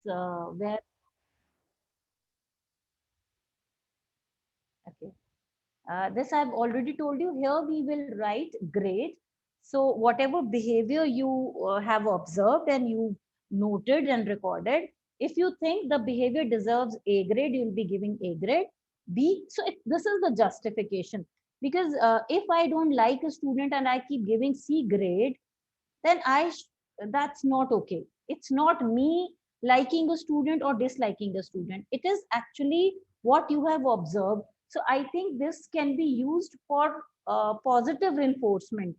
where, okay. This I've already told you. Here we will write grade. So whatever behavior you have observed and you noted and recorded, if you think the behavior deserves A grade, you'll be giving A grade. B. So this is the justification. Because if I don't like a student and I keep giving C grade, then that's not okay. It's not me liking a student or disliking a student. It is actually what you have observed. So I think this can be used for positive reinforcement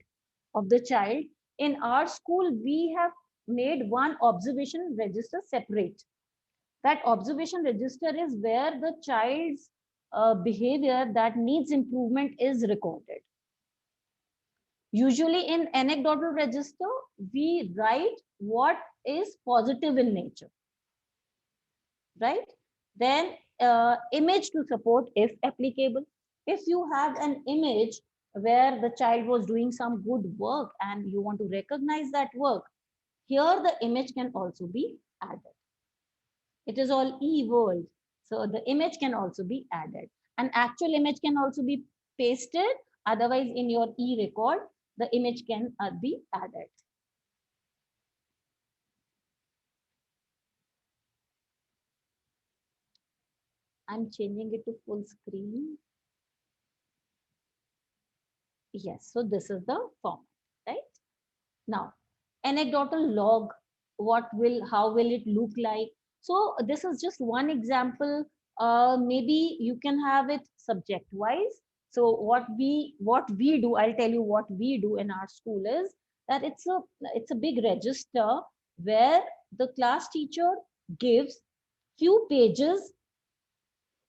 of the child. In our school, we have made one observation register separate. That observation register is where the child's behavior that needs improvement is recorded. Usually in anecdotal register, we write what is positive in nature, right? Then image to support if applicable. If you have an image where the child was doing some good work and you want to recognize that work, here the image can also be added. It is all e-world. So the image can also be added. An actual image can also be pasted. Otherwise, in your e-record, the image can be added. I'm changing it to full screen. Yes, so this is the format, right? Now, anecdotal log, how will it look like? So this is just one example. Maybe you can have it subject wise. So what we do, I'll tell you what we do in our school is that it's a big register where the class teacher gives few pages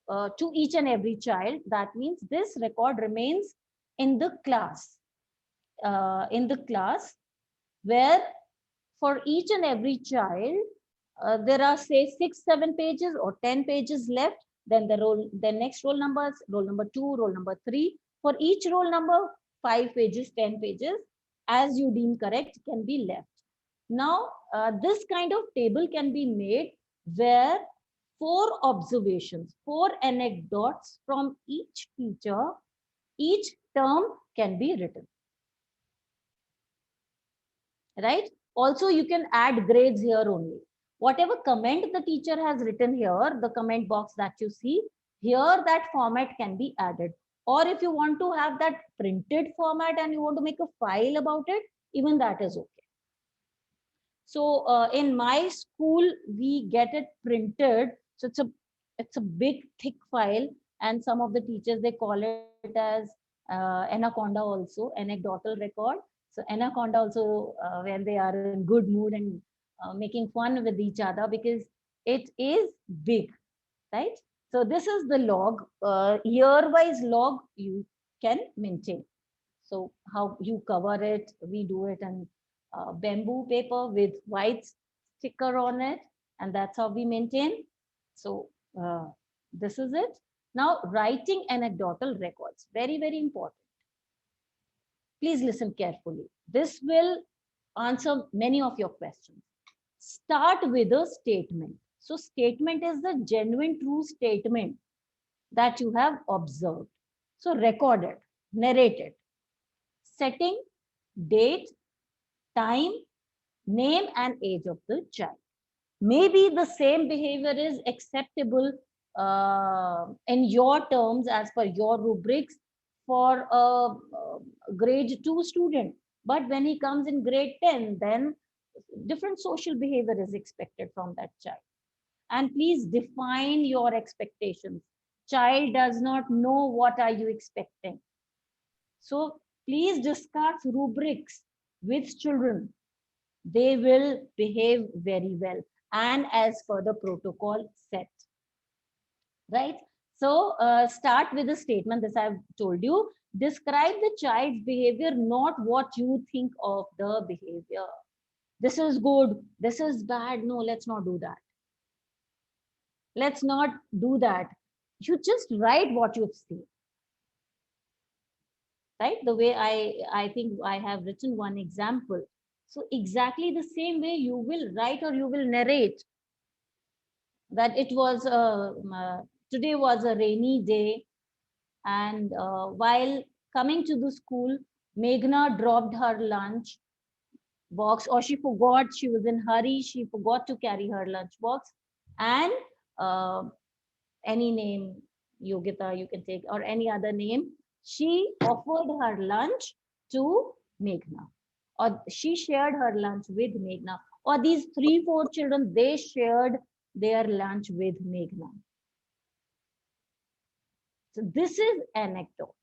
to each and every child. That means this record remains in the class, where for each and every child, there are say 6, 7 pages or 10 pages left. Then the next roll numbers, roll number 2, roll number 3. For each roll number, 5 pages, 10 pages, as you deem correct, can be left. Now, this kind of table can be made where 4 observations, 4 anecdotes from each teacher, each term can be written, right? Also, you can add grades here only. Whatever comment the teacher has written here, the comment box that you see, here that format can be added. Or if you want to have that printed format and you want to make a file about it, even that is okay. So in my school, we get it printed. So it's a big thick file, and some of the teachers they call it as anaconda also, anecdotal record. So anaconda also when they are in good mood and making fun with each other because it is big, right? So this is the log, year-wise log you can maintain. So how you cover it, we do it in bamboo paper with white sticker on it, and that's how we maintain. So this is it. Now writing anecdotal records, very, very important. Please listen carefully. This will answer many of your questions. Start with a statement. So statement is the genuine true statement that you have observed. So record it, narrate it. Setting, date, time, name and age of the child. Maybe the same behavior is acceptable in your terms as per your rubrics for a grade 2 student. But when he comes in grade 10, then different social behavior is expected from that child. And please define your expectations. Child does not know what are you expecting. So please discuss rubrics with children. They will behave very well and as per the protocol set, right? So start with a statement. This I've told you. Describe the child's behavior, not what you think of the behavior. This is good, this is bad. No, let's not do that. Let's not do that. You just write what you've seen, right? The way I think I have written one example. So exactly the same way you will write or you will narrate. that it was today was a rainy day, and while coming to the school, Meghna dropped her lunch box, or she forgot, she was in hurry, she forgot to carry her lunch box, and uh, any name, Yogita, you can take, or any other name, she offered her lunch to Meghna, or she shared her lunch with Meghna, or these 3, 4 children, they shared their lunch with Meghna. So this is anecdote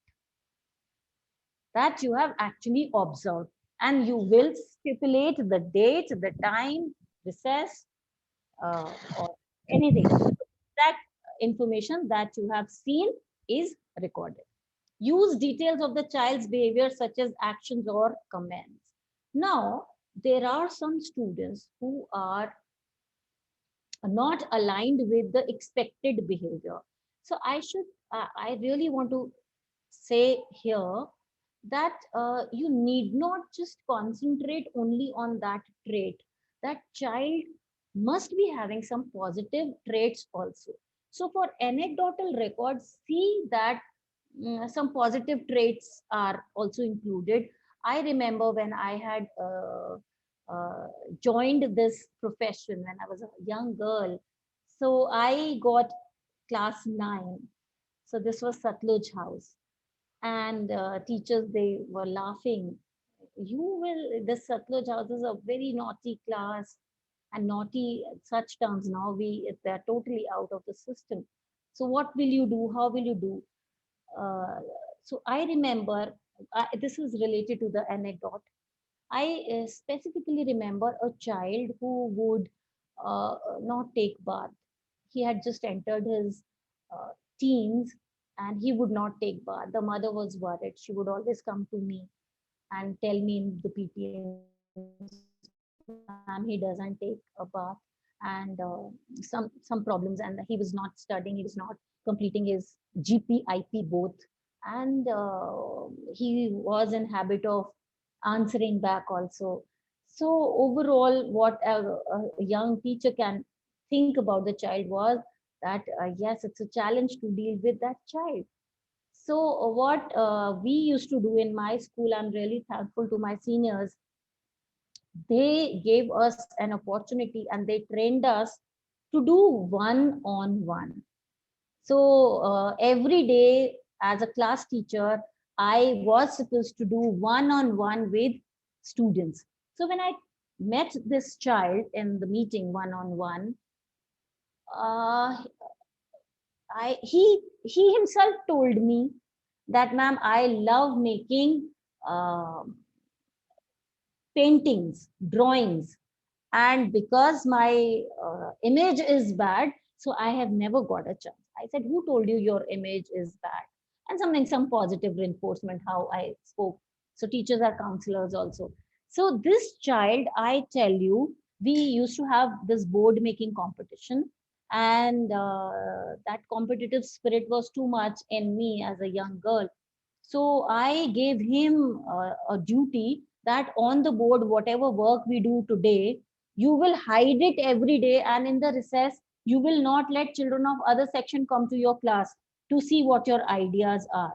that you have actually observed, and you will stipulate the date, the time, recess, or anything. That information that you have seen is recorded. Use details of the child's behavior such as actions or comments. Now, there are some students who are not aligned with the expected behavior. So I really want to say here that you need not just concentrate only on that trait. That child must be having some positive traits also. So for anecdotal records, see that some positive traits are also included. I remember when I had uh, joined this profession when I was a young girl. So I got class 9. So this was Satluj House, and teachers, they were laughing. You will, this Satluj House is a very naughty class, and naughty such terms now they're totally out of the system. So what will you do? How will you do? Uh, so I remember, this is related to the anecdote. I specifically remember a child who would not take bath. He had just entered his uh, teens, and he would not take bath. The mother was worried. She would always come to me and tell me in the PTM, ma'am, he doesn't take a bath, and some problems, and he was not studying, he was not completing his GPIP both, and he was in habit of answering back also. So overall, what a young teacher can think about the child was that yes, it's a challenge to deal with that child. So what we used to do in my school, I'm really thankful to my seniors. They gave us an opportunity and they trained us to do one on one. So every day as a class teacher, I was supposed to do one on one with students. So when I met this child in the meeting one on one, he himself told me that, ma'am, I love making uh, paintings, drawings, and because my image is bad, so I have never got a chance. I said, who told you your image is bad? And something, some positive reinforcement, how I spoke. So teachers are counselors also. So this child, I tell you, we used to have this board making competition, and that competitive spirit was too much in me as a young girl. So I gave him a duty that on the board, whatever work we do today, you will hide it every day, and in the recess, you will not let children of other section come to your class to see what your ideas are.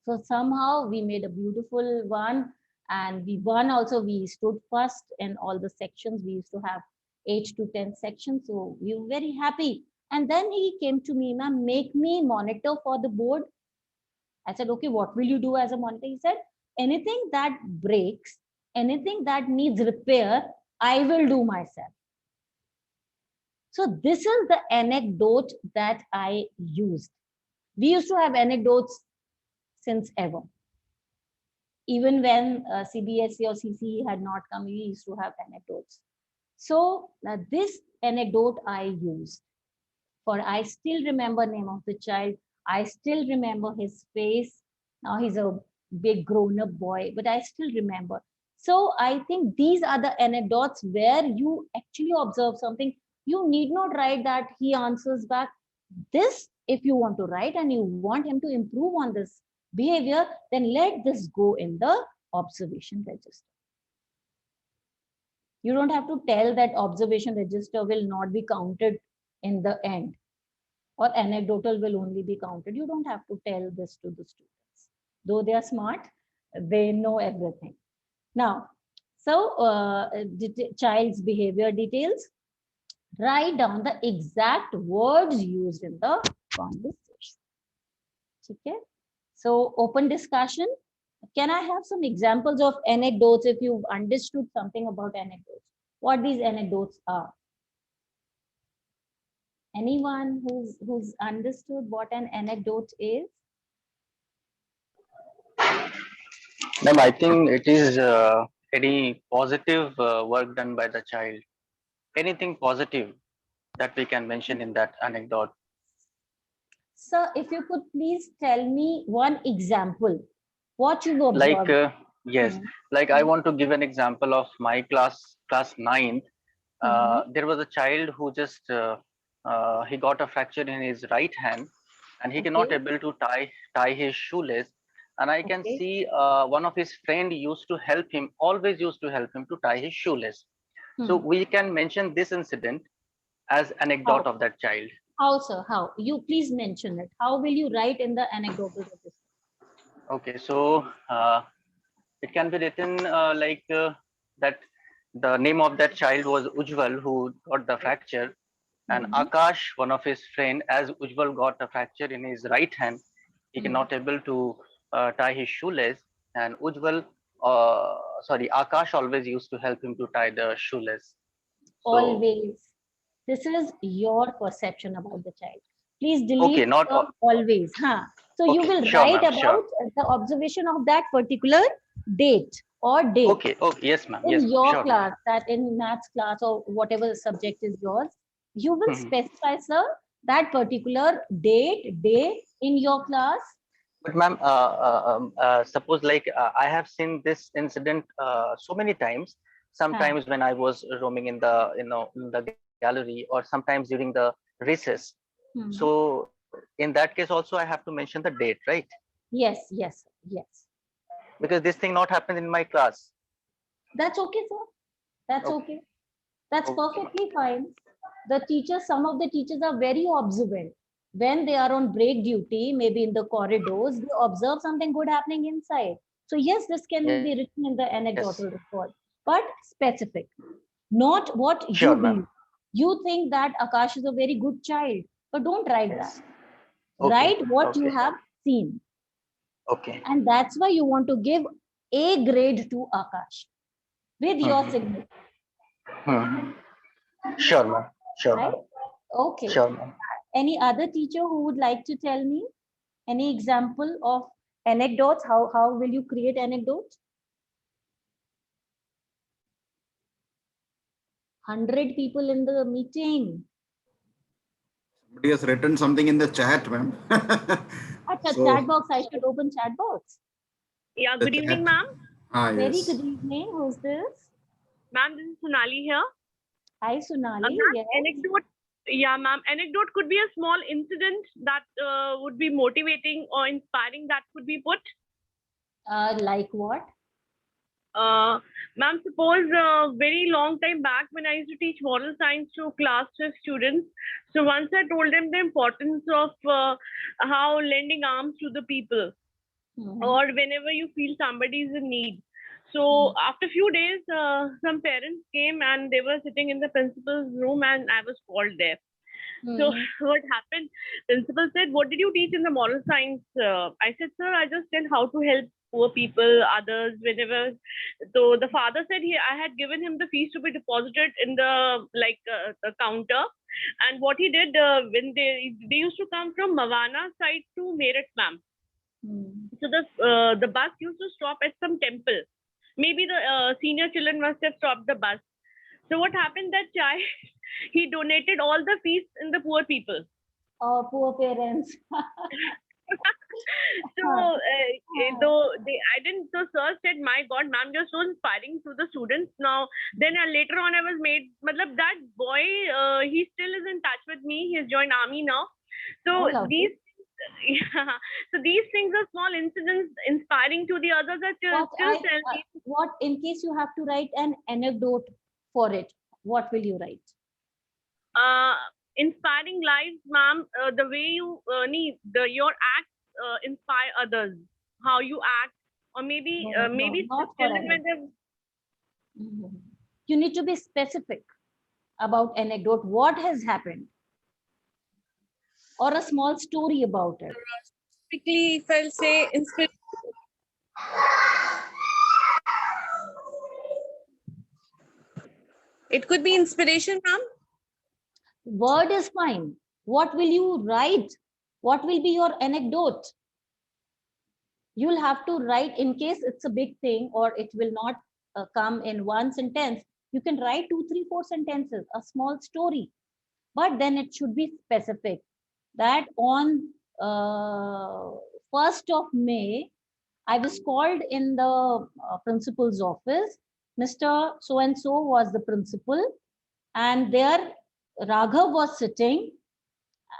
So somehow we made a beautiful one, and we won also. We stood first in all the sections. We used to have 8 to 10 sections. So we were very happy. And then he came to me, ma'am, make me monitor for the board. I said, okay, what will you do as a monitor? He said, anything that breaks, anything that needs repair, I will do myself. So this is the anecdote that I used. We used to have anecdotes since ever. Even when CBSE or CCE had not come, we used to have anecdotes. So this anecdote I used, for I still remember name of the child. I still remember his face. Now he's a big grown up boy, but I still remember. So I think these are the anecdotes where you actually observe something. You need not write that he answers back. This, if you want to write and you want him to improve on this behavior, then let this go in the observation register. You don't have to tell that observation register will not be counted in the end, or anecdotal will only be counted. You don't have to tell this to the students. Though they are smart, they know everything. Now, so child's behavior details, write down the exact words used in the conversation. Okay. So open discussion. Can I have some examples of anecdotes if you've understood something about anecdotes? What these anecdotes are? Anyone who's understood what an anecdote is? Ma'am, I think it is any positive work done by the child. Anything positive that we can mention in that anecdote. Sir, if you could please tell me one example, what you've Like, observed. yes, Hmm. like I want to give an example of my class ninth. Hmm. There was a child who just he got a fracture in his right hand, and he cannot Okay, able to tie his shoelace. And I can okay. see one of his friend used to help him, always used to help him to tie his shoelace. So Hmm. we can mention this incident as anecdote How? of that child. How, sir? How? You please mention it. How will you write in the anecdotal register? Okay, so it can be written that the name of that child was Ujjwal, who got the fracture, and Hmm. Akash, one of his friend, as Ujjwal got a fracture in his right hand, he Hmm. cannot able to tie his shoelace, and Akash always used to help him to tie the shoelace. So, Always. This is your perception about the child. Please okay, delete not the always. Huh? So you okay, will sure, write ma'am, sure. about the observation of that particular date or date Okay, okay, yes, in ma'am, your sure, ma'am. class, that in maths class or whatever the subject is yours. You will specify, sir, that particular date, day in your class. But ma'am, suppose like I have seen this incident so many times. Huh. Sometimes when I was roaming in the in the gallery, or sometimes during the recess. Hmm. So in that case also I have to mention the date, right? Yes, yes, yes. Because this thing not happened in my class. That's okay, sir. That's Okay, okay. That's okay, ma'am. perfectly fine. The teachers, some of the teachers are very observant. When they are on break duty, maybe in the corridors, they observe something good happening inside. So yes, this can be Yes, written in the anecdotal record, but specific, not what sure, you ma'am. believe. You think that Akash is a very good child, but don't write that. Yes. Okay, Write what you okay, have seen. okay. And that's why you want to give a grade to Akash with your Hmm. signature, Hmm. Sure, ma'am. Sure, right? ma'am. Okay. Sure, ma'am. Any other teacher who would like to tell me any example of anecdotes? How will you create anecdotes? 100 people in the meeting. Somebody has written something in the chat, ma'am. At a So chat box, I should open chat box. Yeah, the good evening, chat. ma'am. Very Yes. good evening. Who's this? Ma'am, this is Sonali here. Hi, Sonali. Ma'am, Yes. anecdote. Yeah, ma'am. Anecdote could be a small incident that would be motivating or inspiring that could be put. Like what? Ma'am, suppose very long time back when I used to teach moral science to class 5 students. So once I told them the importance of how lending arms to the people, or whenever you feel somebody is in need. So after a few days, some parents came and they were sitting in the principal's room and I was called there. So what happened? Principal said, "What did you teach in the moral science?" I said, "Sir, I just tell how to help poor people, others, whenever." So the father said I had given him the fees to be deposited in the counter, and what he did when they used to come from Mavana side to Meerut, ma'am. So the bus used to stop at some temple. Maybe the senior children must have stopped the bus. So what happened? That child he donated all the fees in the poor people. Oh, poor parents. So though I didn't. So sir said, "My God, ma'am, you're so inspiring to the students." Now then later on I was made. Matlab, that boy he still is in touch with me. He's joined army now. So Oh, these. Yeah. So these things are small incidents inspiring to the others that still tell me. What in case you have to write an anecdote for it? What will you write? inspiring lives, ma'am. The way you need your acts inspire others. How you act, or maybe No, no, maybe not for children when anecdote. they You need to be specific about anecdote, what has happened, or a small story about it. Typically, if I'll say inspiration, it could be inspiration, ma'am. Word is fine. What will you write? What will be your anecdote? You'll have to write, in case it's a big thing or it will not come in one sentence. You can write 2, 3, 4 sentences, a small story, but then it should be specific. That on 1st of May, I was called in the principal's office. Mr. So-and-so was the principal, and there Raghav was sitting,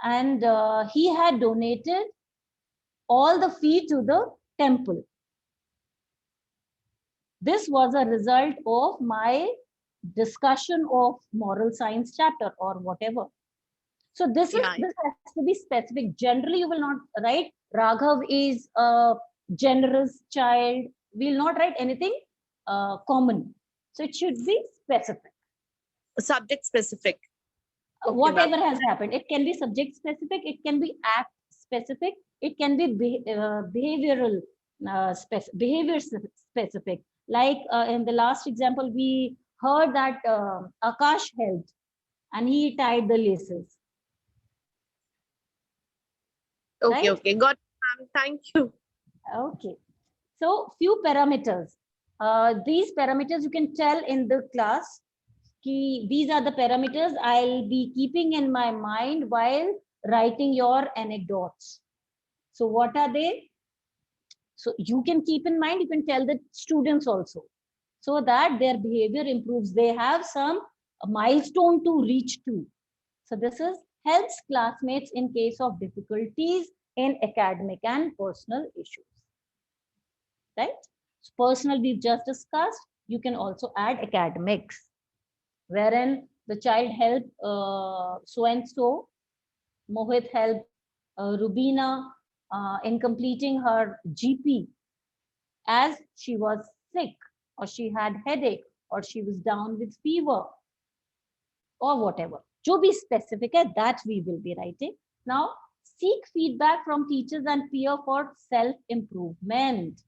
and he had donated all the fee to the temple. This was a result of my discussion of moral science chapter or whatever. So this Yeah. this has to be specific. Generally, you will not write Raghav is a generous child. We will not write anything common. So it should be specific. Subject specific. Okay, Whatever has happened, it can be subject specific, it can be act specific, it can be behavioral behavior specific. Like in the last example, we heard that Akash helped and he tied the laces. Okay, Right? okay. Got it, ma'am. Thank you. Okay. So few parameters. These parameters you can tell in the class. These are the parameters I'll be keeping in my mind while writing your anecdotes. So what are they? So you can keep in mind, you can tell the students also, so that their behavior improves. They have some milestone to reach to. So this is helps classmates in case of difficulties in academic and personal issues. Right? So personal we've just discussed. You can also add academics, wherein the child helped so and so. Mohit helped Rubina in completing her GP as she was sick, or she had headache, or she was down with fever, or whatever. To be specific, that we will be writing. Now, seek feedback from teachers and peer for self-improvement.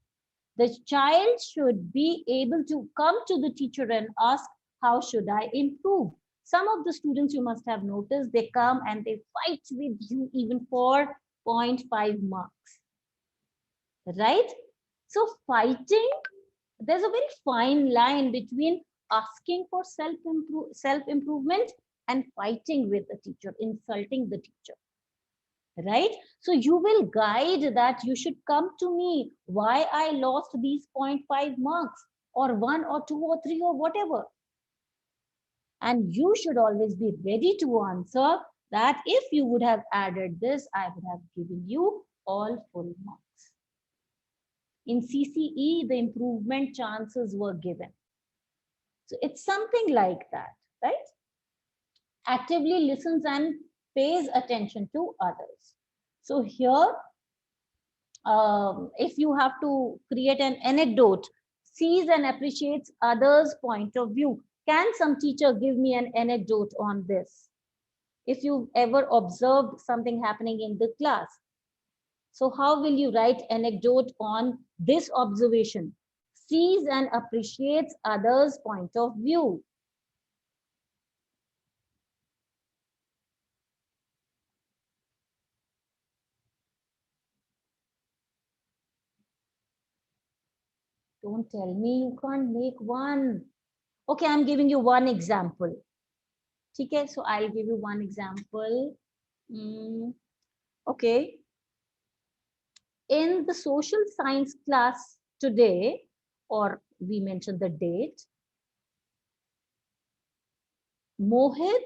The child should be able to come to the teacher and ask, how should I improve? Some of the students, you must have noticed, they come and they fight with you even for 0.5 marks. Right? So fighting, there's a very fine line between asking for self-improvement and fighting with the teacher, insulting the teacher. Right? So you will guide that you should come to me why I lost these 0.5 marks or 1 or 2 or 3 or whatever. And you should always be ready to answer that if you would have added this, I would have given you all full marks. In CCE, the improvement chances were given. So it's something like that, right? Actively listens and pays attention to others. So here, if you have to create an anecdote, sees and appreciates others' point of view. Can some teacher give me an anecdote on this? If you've ever observed something happening in the class. So how will you write anecdote on this observation? Sees and appreciates others' point of view. Don't tell me you can't make one. Okay, I'm giving you one example. Okay, so I'll give you one example. Okay. In the social science class today, or we mentioned the date, Mohit,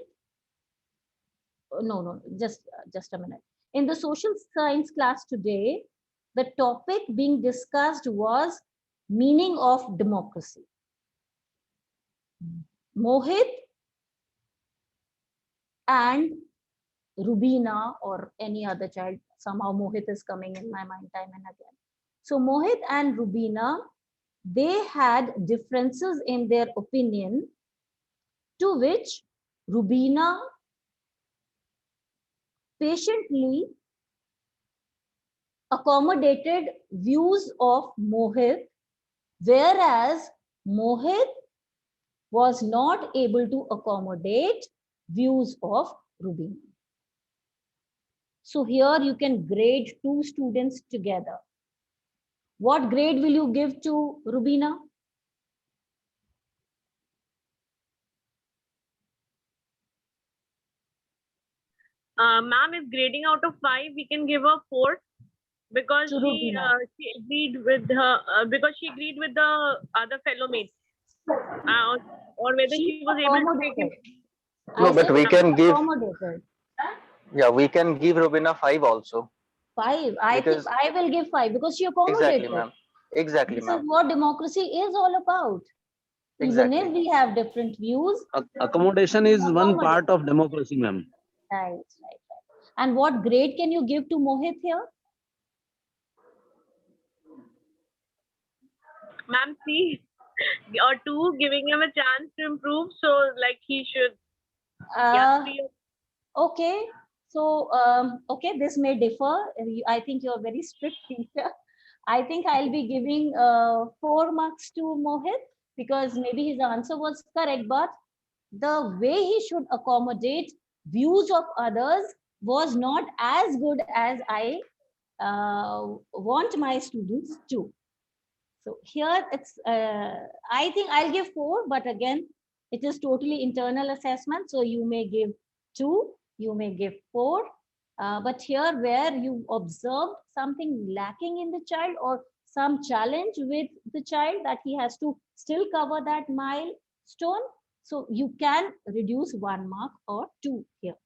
no, just a minute. In the social science class today, the topic being discussed was meaning of democracy. Mohit and Rubina or any other child. Somehow Mohit is coming in my mind time and again. So Mohit and Rubina, they had differences in their opinion, to which Rubina patiently accommodated views of Mohit, whereas Mohit was not able to accommodate views of Rubina. So here you can grade two students together. What grade will you give to Rubina? Ma'am, is grading out of 5, we can give her 4 because To Rubina. she agreed with her because she agreed with the other fellow mates, or whether she was able to take accommodated. it. No, I but said we she can give, accommodated. yeah, we can give Rubina 5 also. 5. I think Because I will give 5 because she exactly, accommodated. ma'am. Exactly, This is ma'am. what democracy is all about. Even if Exactly. we have different views, Accommodation is one accommodate. part of democracy, ma'am. Right. And what grade can you give to Mohit here? Ma'am, see, or 2, giving him a chance to improve. So, like, he should, yeah, 3. Okay. So, okay, this may differ. I think you're a very strict teacher. I think I'll be giving 4 marks to Mohit because maybe his answer was correct, but the way he should accommodate views of others was not as good as I want my students to. So here it's, I think I'll give 4, but again, it is totally internal assessment. So you may give 2, you may give 4. But here where you observed something lacking in the child or some challenge with the child that he has to still cover that milestone. So you can reduce 1 mark or 2 here.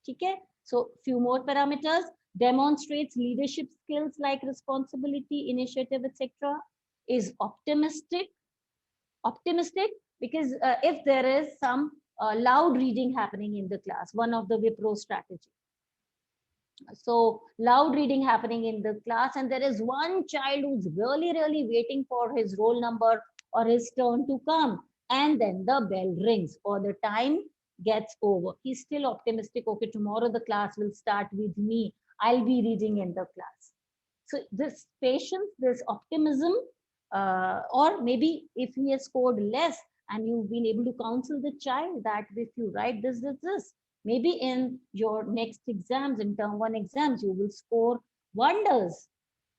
Okay. So few more parameters. Demonstrates leadership skills like responsibility, initiative, etc. Is optimistic because if there is some loud reading happening in the class, one of the Wipro strategy. So loud reading happening in the class, and there is one child who's really waiting for his roll number or his turn to come, and then the bell rings or the time gets over. He's still optimistic. Okay, tomorrow the class will start with me. I'll be reading in the class. So this patience, this optimism, or maybe if he has scored less and you've been able to counsel the child that if you write this, maybe in your next exams, in term 1 exams, you will score wonders.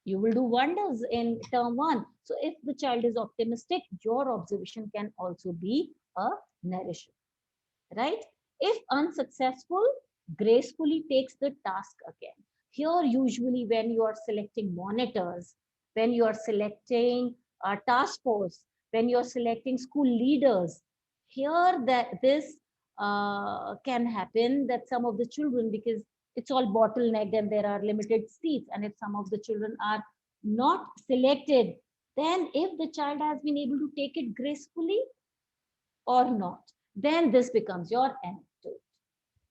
You will do wonders in term 1. So if the child is optimistic, your observation can also be a narration, right? If unsuccessful, gracefully takes the task again. Here, usually when you are selecting monitors, when you are selecting a task force, when you're selecting school leaders, here that this can happen that some of the children, because it's all bottlenecked and there are limited seats, and if some of the children are not selected, then if the child has been able to take it gracefully or not, then this becomes your anecdote.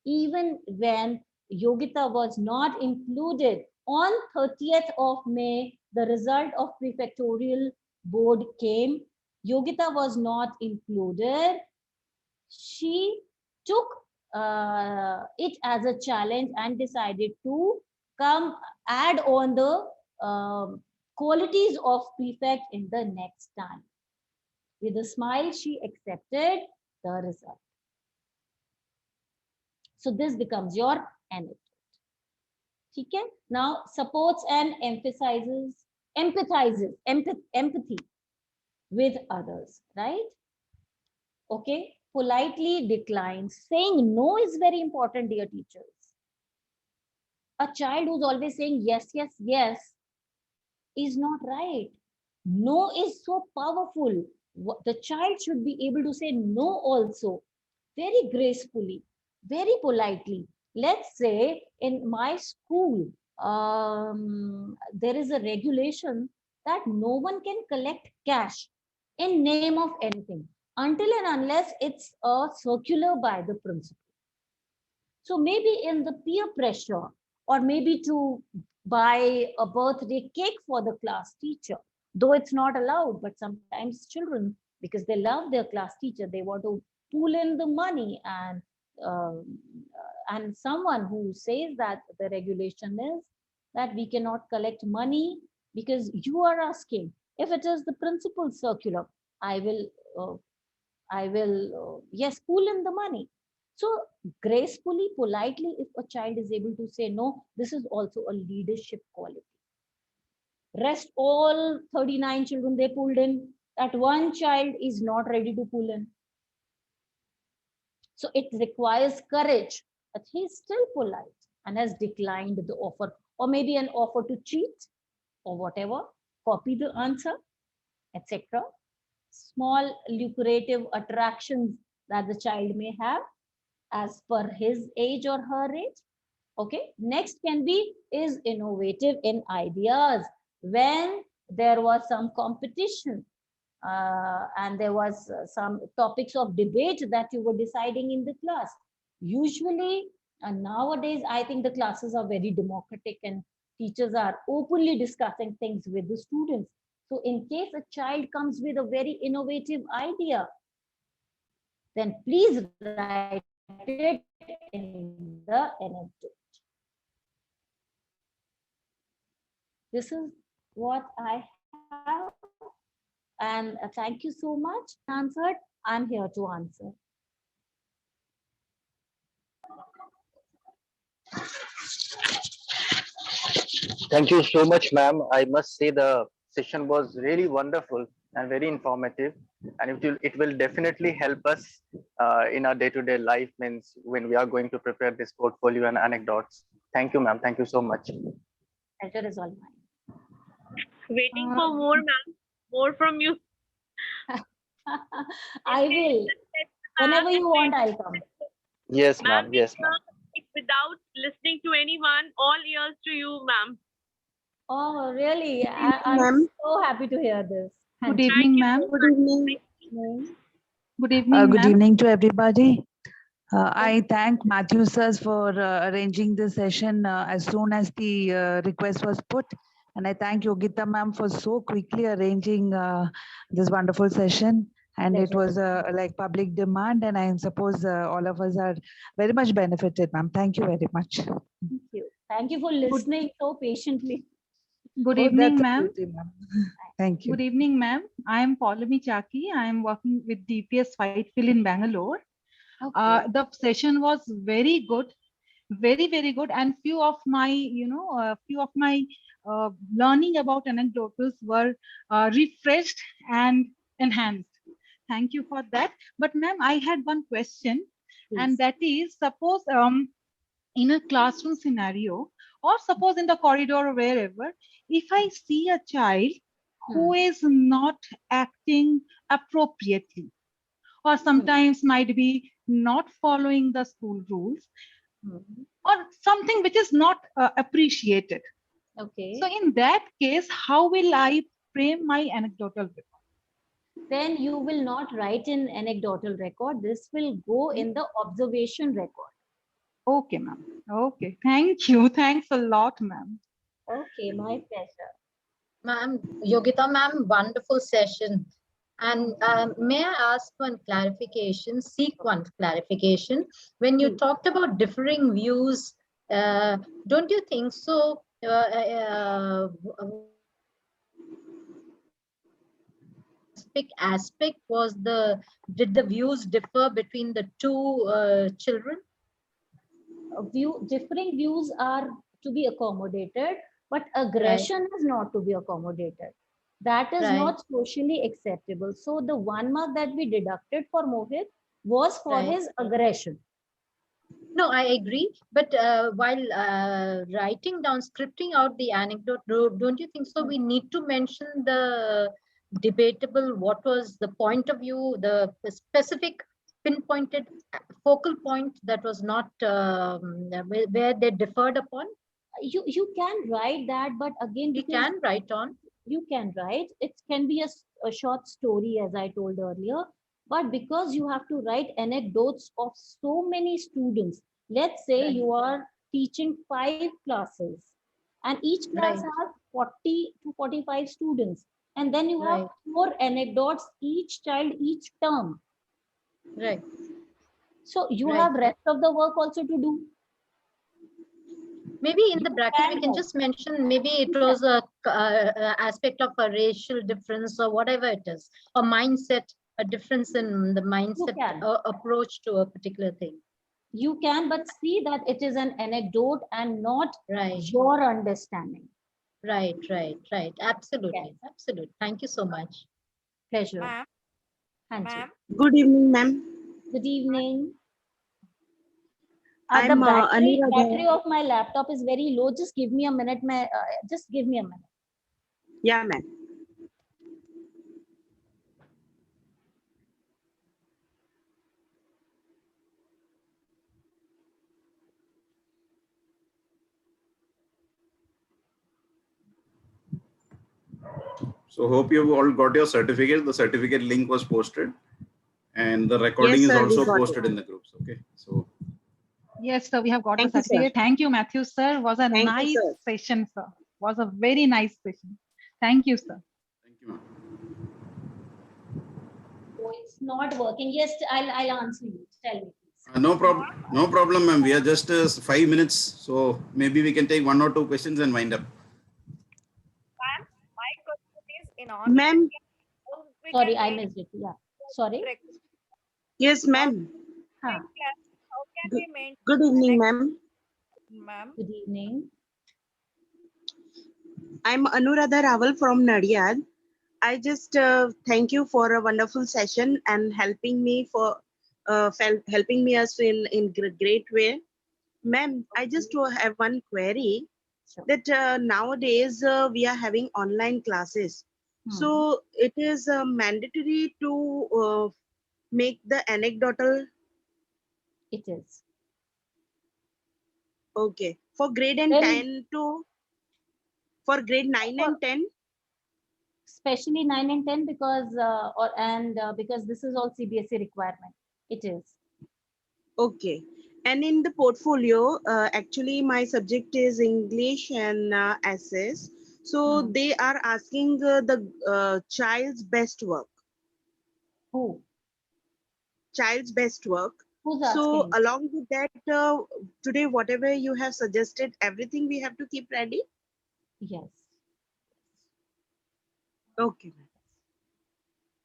Even when Yogita was not included on 30th of May, the result of prefectorial board came. Yogita was not included. She took it as a challenge and decided to come add on the qualities of prefect in the next time. With a smile, she accepted the result. So this becomes your anecdote. Okay? Now supports and empathizes empathy with others, right? Okay, politely declines. Saying no is very important, dear teachers. A child who's always saying yes, yes, yes is not right. No is so powerful. The child should be able to say no also, very gracefully, very politely. Let's say in my school, there is a regulation that no one can collect cash in name of anything until and unless it's a circular by the principal. So maybe in the peer pressure, or maybe to buy a birthday cake for the class teacher, though it's not allowed, but sometimes children, because they love their class teacher, they want to pool in the money, and someone who says that the regulation is that we cannot collect money because you are asking. If it is the principal circular, I will, yes, pool in the money. So gracefully, politely, if a child is able to say no, this is also a leadership quality. Rest all 39 children they pulled in, that one child is not ready to pull in. So it requires courage, but he's still polite and has declined the offer, or maybe an offer to cheat or whatever, copy the answer, etc. Small lucrative attractions that the child may have as per his age or her age. Okay, next can be is innovative in ideas. When there was some competition and there was some topics of debate that you were deciding in the class. Usually, nowadays, I think the classes are very democratic and teachers are openly discussing things with the students. So in case a child comes with a very innovative idea, then please write it in the anecdote. This is what I have. And thank you so much. Answered. I'm here to answer. Thank you so much, ma'am. I must say the session was really wonderful and very informative, and it will definitely help us in our day-to-day life, means when we are going to prepare this portfolio and anecdotes. Thank you, ma'am. Thank you so much. Pleasure is all mine. Waiting for more, ma'am. More from you. I will. Whenever you want, I'll come. Yes, ma'am. Ma'am, Yes, ma'am. without listening to anyone, all ears to you, ma'am. Oh, really? I'm Ma'am. so happy to hear this. Good Thank you. evening, ma'am. Good evening. Good evening, Good ma'am. evening to everybody. I thank Matthew sir for arranging this session as soon as the request was put. And I thank Yogita ma'am for so quickly arranging this wonderful session. And it was like public demand, and I suppose all of us are very much benefited, ma'am. Thank you very much. Thank you. Thank you for listening so patiently. Good Oh, evening, that's a ma'am. beauty, ma'am. Thank you. Good evening, ma'am. I am Paulami Chaki. I am working with DPS Whitefield in Bangalore. Okay. The session was very good, very, very good. And few of my, learning about anecdotes were refreshed and enhanced. Thank you for that. But ma'am, I had one question, and Please. that is, suppose in a classroom scenario, or suppose in the corridor or wherever, if I see a child who is not acting appropriately, or sometimes might be not following the school rules, or something which is not appreciated. Okay. So in that case, how will I frame my anecdotal record? Then you will not write in anecdotal record. This will go in the observation record. Okay, ma'am. Okay. Thank you. Thanks a lot, ma'am. Okay, my pleasure. Ma'am, Yogita ma'am, wonderful session. And may I ask one clarification, seek one clarification? When you talked about differing views, don't you think so? Aspect was did the views differ between the two children? Differing views are to be accommodated, but aggression is not to be accommodated. That is not socially acceptable. So the 1 mark that we deducted for Mohit was for his aggression. No, I agree. But while writing down, scripting out the anecdote, don't you think so? We need to mention the debatable, what was the point of view, the specific pinpointed focal point that was not where they differed upon. You can write that, but again, you can write on. You can write. It can be a short story, as I told earlier. But because you have to write anecdotes of so many students, Let's say Right. you are teaching 5 classes and each class Right. has 40 to 45 students. And then you have Right. 4 anecdotes each child, each term. Right. So you Right. have rest of the work also to do. Maybe in the You bracket, we can can help. just mention maybe it was a aspect of a racial difference or whatever it is, a mindset, a difference in the mindset can. approach to a particular thing. You can, but see that it is an anecdote and not Right. your understanding. Right. Absolutely. Yes. Absolutely. Thank you so much. Pleasure. Ma'am, Hanji. ma'am, Good evening, ma'am. Good evening. The I'm battery Anuradha. of my laptop is very low. Just give me a minute. Just give me a minute. Yeah, ma'am. So hope you've all got your certificate. The certificate link was posted and the recording Yes, is sir, we also got posted it. in the groups. Okay. So Yes, sir, we have got Thank the you, sir. certificate. Thank you, Matthew, sir. Was a Thank you, nice sir. session, sir. Was a very nice session. Thank you, sir. thank you, ma'am. Oh, it's not working. Yes, I'll answer you. Tell me, please. No problem, ma'am. We are just 5 minutes. So maybe we can take 1 or 2 questions and wind up. ma'am, my question is in online. Ma'am, how we Sorry, can I maintain missed it. Yeah. Sorry. yes, ma'am. Huh. class? How can Good, we maintain? good evening, ma'am. Ma'am, Good evening. I'm Anuradha Raval from Nadiad. I just thank you for a wonderful session and helping me us in great way. Ma'am, I just have one query Sure. that nowadays we are having online classes. So it is mandatory to make the anecdotal. It is. Okay. For grade and Well, 10 to for grade 9 and 10. Especially 9 and 10 because because this is all CBSE requirement. It is. Okay. And in the portfolio, actually my subject is English and essays. So they are asking the child's best work. Who? Child's best work. Who's So asking? along with that, today whatever you have suggested, everything we have to keep ready. Yes. Okay.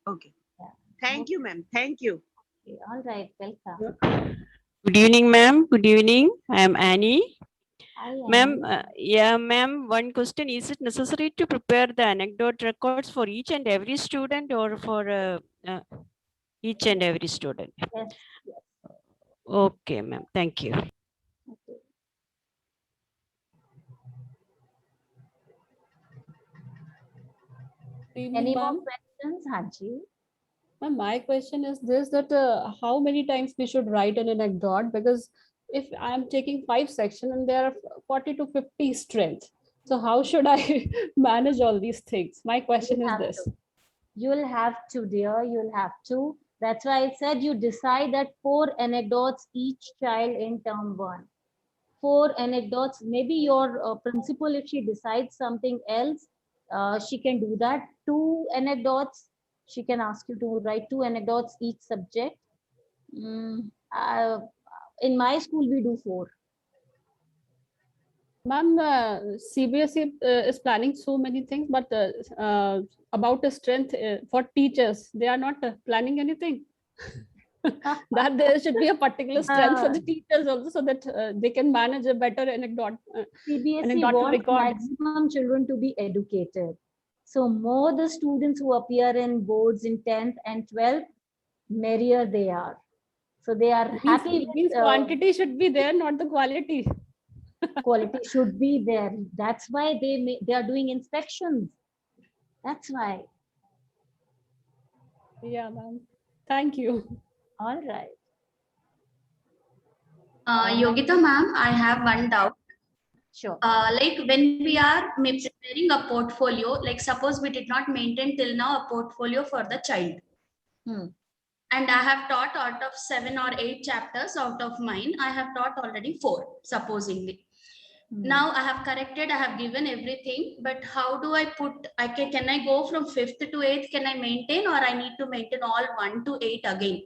Okay. Yeah. Thank you, ma'am. Thank you. Okay. All right. Welcome. Good evening, ma'am. Good evening. I am Annie. Hi, Ma'am, Annie. yeah, ma'am, one question. Is it necessary to prepare the anecdote records for each and every student or for each and every student? Yes. Yes. Okay, ma'am. Thank you. Okay. Any more questions, Hanji? My question is this, that how many times we should write an anecdote, because if I am taking 5 sections and there are 40 to 50 strengths, so how should I manage all these things? My question is this. You will have to, dear. You will have to. That's why I said you decide that 4 anecdotes each child in term 1. 4 anecdotes. Maybe your principal, if she decides something else, she can do that. 2 anecdotes. She can ask you to write 2 anecdotes each subject. In my school, we do 4. Ma'am, CBSE is planning so many things, but about the strength for teachers, they are not planning anything. That there should be a particular strength for the teachers also, so that they can manage a better anecdote. CBSE wants maximum children to be educated. So more the students who appear in boards in 10th and 12th, merrier they are. So they are happy. Means quantity should be there, not the quality. Quality should be there. That's why they are doing inspections. That's why. Yeah, ma'am. Thank you. All right. Yogita ma'am, I have one doubt. Sure. Like when we are preparing a portfolio, like suppose we did not maintain till now a portfolio for the child. and I have taught out of 7 or 8 chapters out of mine, I have taught already 4, supposingly. Now I have corrected, I have given everything, but how do I put, can I go from 5th to 8th, can I maintain, or I need to maintain all 1 to 8 again?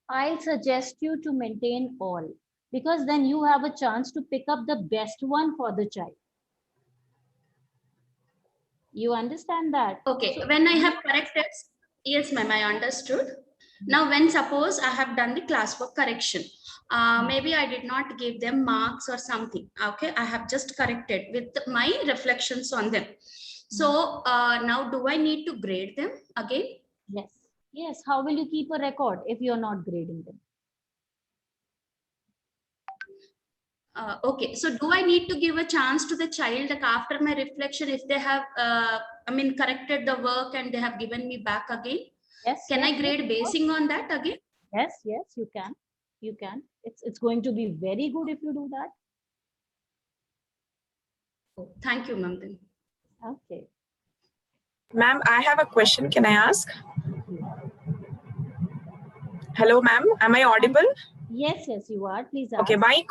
I'll suggest you to maintain all, because then you have a chance to pick up the best one for the child. You understand that? Okay, so when I have corrected, yes, ma'am, I understood. Now, when suppose I have done the classwork correction, maybe I did not give them marks or something. Okay, I have just corrected with my reflections on them. So now do I need to grade them again? Yes. Yes. How will you keep a record if you're not grading them? Okay, so do I need to give a chance to the child, like after my reflection, if they have, corrected the work and they have given me back again? Yes. Can yes, I grade basing on that again? Yes, yes, you can. You can. It's going to be very good if you do that. Thank you, ma'am. Okay. Ma'am, I have a question. Can I ask? Hello, ma'am. Am I audible? Yes, yes, you are. Please ask. Okay, my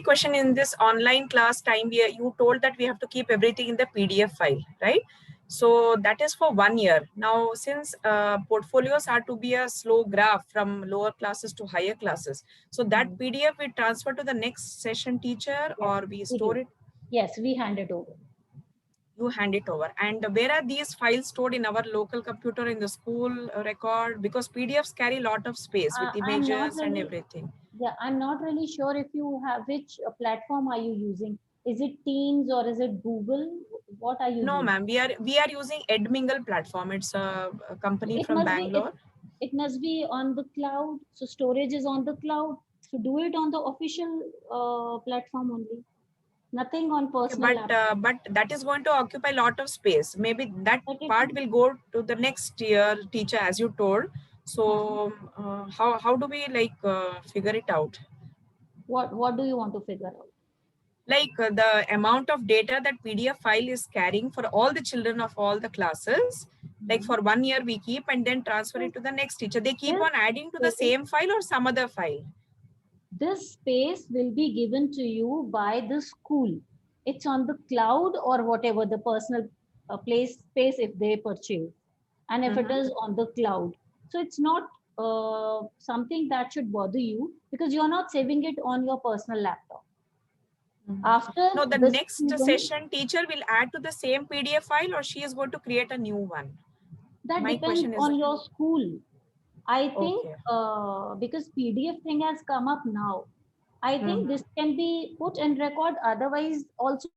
question in this online class time, you told that we have to keep everything in the PDF file, right? So that is for 1 year. Now, since portfolios are to be a slow graph from lower classes to higher classes, so that PDF we transfer to the next session teacher, or we store it? Yes, we hand it over. You hand it over. And where are these files stored? In our local computer, in the school record? Because PDFs carry a lot of space with images and everything. Yeah, I'm not really sure if you have, which platform are you using? Is it Teams or is it Google? What are you No, using? ma'am, we are using Edmingle platform. It's a company from Bangalore. It must be on the cloud. So storage is on the cloud. So do it on the official platform only. Nothing on personal laptop. But that is going to occupy a lot of space. Maybe that part will go to the next year teacher, as you told. So how do we figure it out? What do you want to figure out? Like the amount of data that PDF file is carrying for all the children of all the classes. Like for 1 year we keep and then transfer it to the next teacher. They keep on adding to the same file or some other file? This space will be given to you by the school. It's on the cloud or whatever the personal space if they purchase. And if it is on the cloud. So it's not something that should bother you because you're not saving it on your personal laptop. After the next session teacher will add to the same PDF file, or she is going to create a new one? That depends on your school. I think because PDF thing has come up now, I think this can be put in record. Otherwise, also